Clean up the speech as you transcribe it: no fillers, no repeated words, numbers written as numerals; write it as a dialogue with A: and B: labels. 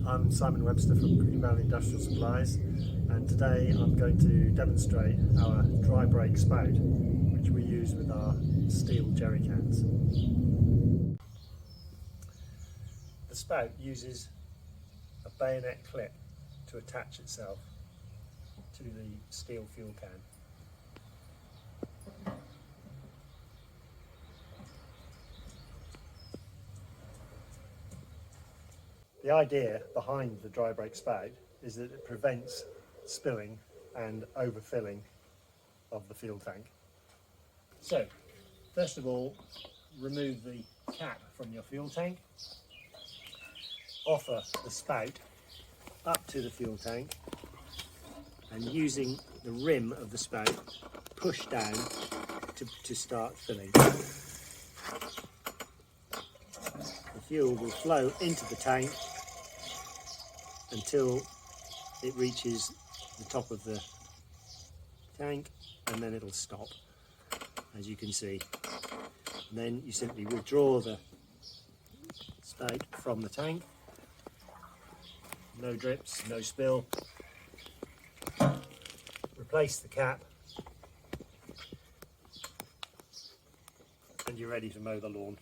A: I'm Simon Webster from Green Valley Industrial Supplies, and today I'm going to demonstrate our dry brake spout, which we use with our steel jerry cans. The spout uses a bayonet clip to attach itself to the steel fuel can. The idea behind the dry brake spout is that it prevents spilling and overfilling of the fuel tank. So, first of all, remove the cap from your fuel tank, offer the spout up to the fuel tank, and using the rim of the spout, push down to start filling. The fuel will flow into the tank until it reaches the top of the tank, and then it'll stop, as you can see. And then you simply withdraw the spout from the tank. No drips, no spill. Replace the cap, and you're ready to mow the lawn.